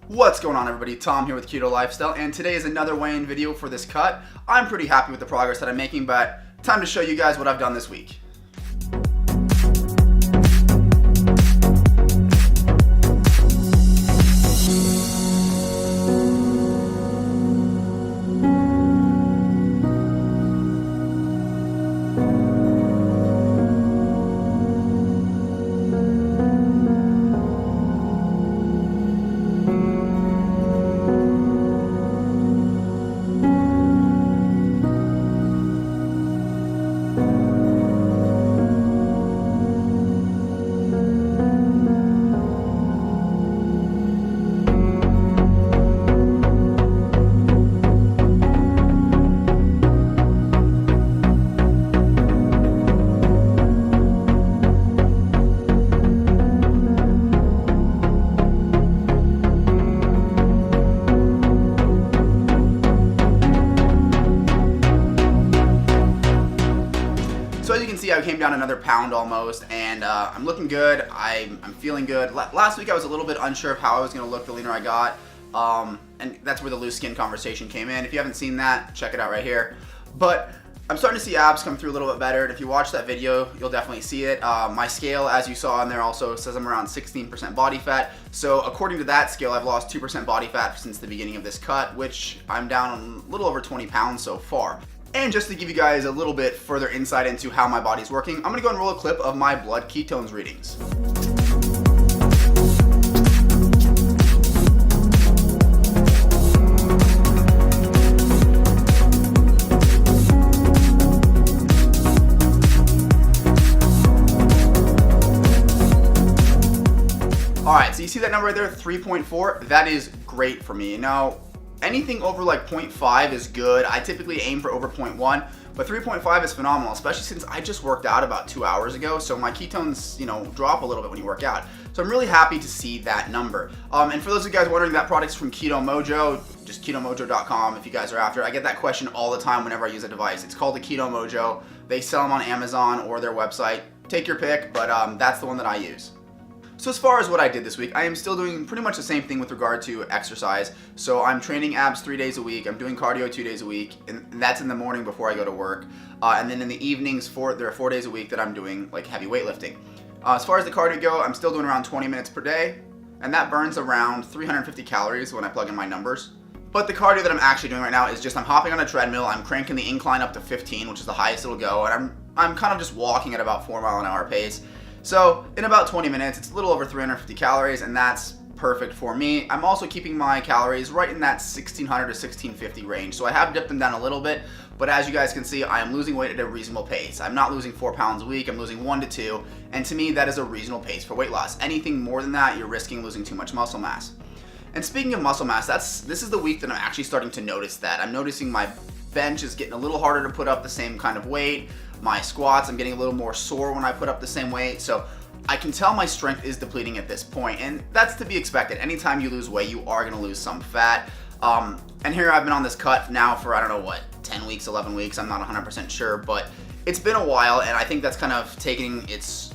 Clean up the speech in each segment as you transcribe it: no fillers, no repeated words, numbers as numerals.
What's going on, everybody? Tom here with Keto Lifestyle, and today is another weigh-in video for this cut. I'm pretty happy with the progress that I'm making, but time to show you guys what I've done this week. So as you can see, I came down another pound almost, and I'm looking good. I'm feeling good. Last week I was a little bit unsure of how I was going to look the leaner I got, and that's where the loose skin conversation came in. If you haven't seen that, check it out right here. But I'm starting to see abs come through a little bit better, and if you watch that video, you'll definitely see it. My scale, as you saw in there, also says I'm around 16% body fat. So according to that scale, I've lost 2% body fat since the beginning of this cut, which I'm down a little over 20 pounds so far. And just to give you guys a little bit further insight into how my body's working, I'm gonna go and roll a clip of my blood ketones readings. Alright, so you see that number right there, 3.4? That is great for me. Now, anything over like 0.5 is good. I typically aim for over 0.1, but 3.5 is phenomenal, especially since I just worked out about 2 hours ago, so my ketones, drop a little bit when you work out. So I'm really happy to see that number. And for those of you guys wondering, that product's from Keto Mojo, just ketomojo.com if you guys are after it. I get that question all the time whenever I use a device. It's called the Keto Mojo. They sell them on Amazon or their website. Take your pick, but that's the one that I use. So as far as what I did this week, I am still doing pretty much the same thing with regard to exercise. So I'm training abs 3 days a week, I'm doing cardio 2 days a week, and that's in the morning before I go to work. And then in the evenings, there are 4 days a week that I'm doing like heavy weightlifting. As far as the cardio go, I'm still doing around 20 minutes per day, and that burns around 350 calories when I plug in my numbers. But the cardio that I'm actually doing right now is just I'm hopping on a treadmill, I'm cranking the incline up to 15, which is the highest it'll go, and I'm kind of just walking at about 4-mile-an-hour pace. So in about 20 minutes, it's a little over 350 calories, and that's perfect for me. I'm also keeping my calories right in that 1600 to 1650 range. So I have dipped them down a little bit, but as you guys can see, I am losing weight at a reasonable pace. I'm not losing 4 pounds a week, I'm losing 1 to 2, and to me, that is a reasonable pace for weight loss. Anything more than that, you're risking losing too much muscle mass. And speaking of muscle mass, this is the week that I'm actually starting to notice that. I'm noticing my bench is getting a little harder to put up the same kind of weight. My squats, I'm getting a little more sore when I put up the same weight. So I can tell my strength is depleting at this point, and that's to be expected. Anytime you lose weight, you are going to lose some fat. And here I've been on this cut now for, I don't know what, 10 weeks, 11 weeks, I'm not 100% sure, but it's been a while, and I think that's kind of taking its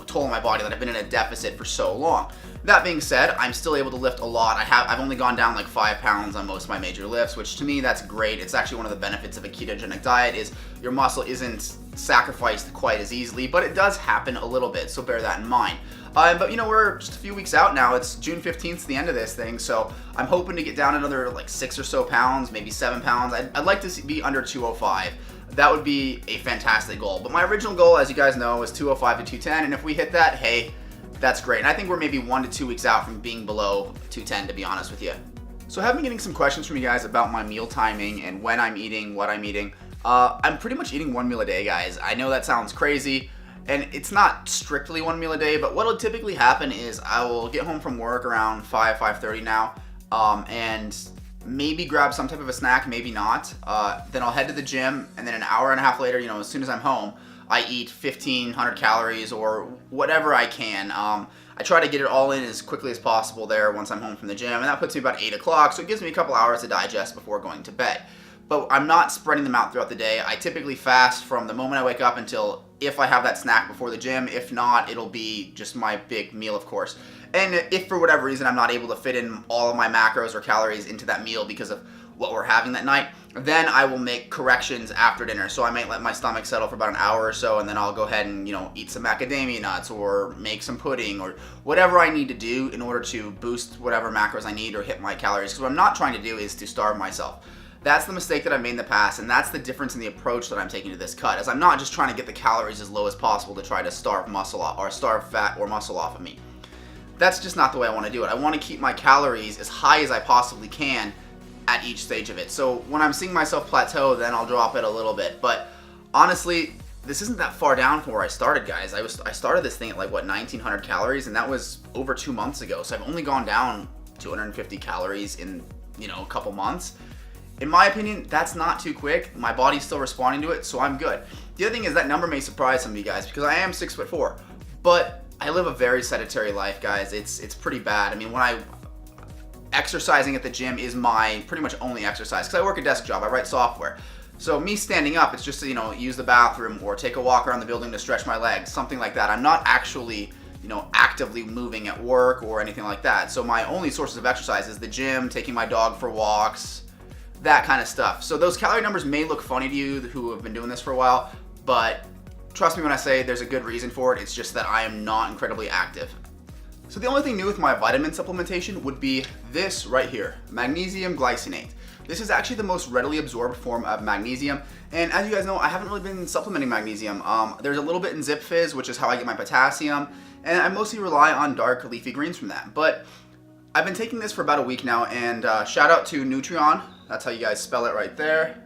toll on my body that I've been in a deficit for so long. That being said, I'm still able to lift a lot. I've only gone down like 5 pounds on most of my major lifts, which to me, that's great. It's actually one of the benefits of a ketogenic diet is your muscle isn't sacrificed quite as easily, but it does happen a little bit, so bear that in mind. But we're just a few weeks out now. It's June 15th, the end of this thing, so I'm hoping to get down another like 6 or so pounds, maybe 7 pounds. I'd like to be under 205. That would be a fantastic goal. But my original goal, as you guys know, is 205 to 210, and if we hit that, hey, that's great. And I think we're maybe 1 to 2 weeks out from being below 210, to be honest with you. So I've been getting some questions from you guys about my meal timing and when I'm eating, what I'm eating. I'm pretty much eating 1 meal a day, guys. I know that sounds crazy, and it's not strictly 1 meal a day, but what'll typically happen is I will get home from work around 5:30 now, and maybe grab some type of a snack, maybe not. Then I'll head to the gym, and then an hour and a half later, as soon as I'm home, I eat 1,500 calories or whatever I can. I try to get it all in as quickly as possible there once I'm home from the gym, and that puts me about 8 o'clock, so it gives me a couple hours to digest before going to bed. But I'm not spreading them out throughout the day. I typically fast from the moment I wake up until if I have that snack before the gym. If not, it'll be just my big meal, of course. And if for whatever reason I'm not able to fit in all of my macros or calories into that meal because of what we're having that night, then I will make corrections after dinner. So I might let my stomach settle for about an hour or so, and then I'll go ahead and, eat some macadamia nuts or make some pudding or whatever I need to do in order to boost whatever macros I need or hit my calories. Because what I'm not trying to do is to starve myself. That's the mistake that I made in the past, and that's the difference in the approach that I'm taking to this cut, is I'm not just trying to get the calories as low as possible to try to starve muscle off, or starve fat or muscle off of me. That's just not the way I want to do it. I want to keep my calories as high as I possibly can at each stage of it. So when I'm seeing myself plateau, then I'll drop it a little bit. But honestly, this isn't that far down from where I started, guys. I started this thing at 1,900 calories, and that was over 2 months ago. So I've only gone down 250 calories in, a couple months. In my opinion, that's not too quick. My body's still responding to it, so I'm good. The other thing is that number may surprise some of you guys because I am 6'4", but I live a very sedentary life, guys. It's pretty bad. I mean, exercising at the gym is my pretty much only exercise because I work a desk job. I write software. So me standing up, it's just to, use the bathroom or take a walk around the building to stretch my legs, something like that. I'm not actually, actively moving at work or anything like that. So my only sources of exercise is the gym, taking my dog for walks, that kind of stuff. So those calorie numbers may look funny to you who have been doing this for a while, but trust me when I say there's a good reason for it. It's just that I am not incredibly active. So the only thing new with my vitamin supplementation would be this right here, magnesium glycinate. This is actually the most readily absorbed form of magnesium, and as you guys know, I haven't really been supplementing magnesium. There's a little bit in Zip Fizz, which is how I get my potassium, and I mostly rely on dark leafy greens from that. But I've been taking this for about a week now, and shout out to NurtriONN. That's how you guys spell it right there.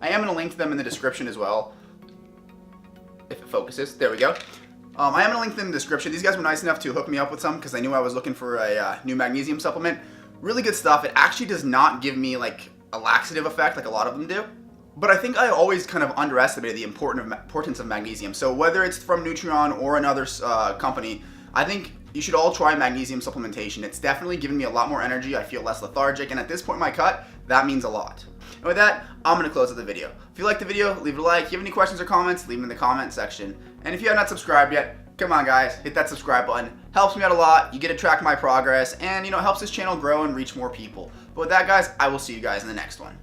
I am going to link to them in the description as well, if it focuses. There we go. I am going to link them in the description. These guys were nice enough to hook me up with some because they knew I was looking for a new magnesium supplement. Really good stuff. It actually does not give me a laxative effect like a lot of them do. But I think I always kind of underestimated the importance of magnesium. So whether it's from NurtriONN or another company, I think you should all try magnesium supplementation. It's definitely given me a lot more energy. I feel less lethargic, and at this point in my cut, that means a lot. And with that, I'm going to close out the video. If you liked the video, leave it a like. If you have any questions or comments, leave them in the comment section. And if you have not subscribed yet, come on guys, hit that subscribe button. Helps me out a lot. You get to track my progress, and it helps this channel grow and reach more people. But with that, guys, I will see you guys in the next one.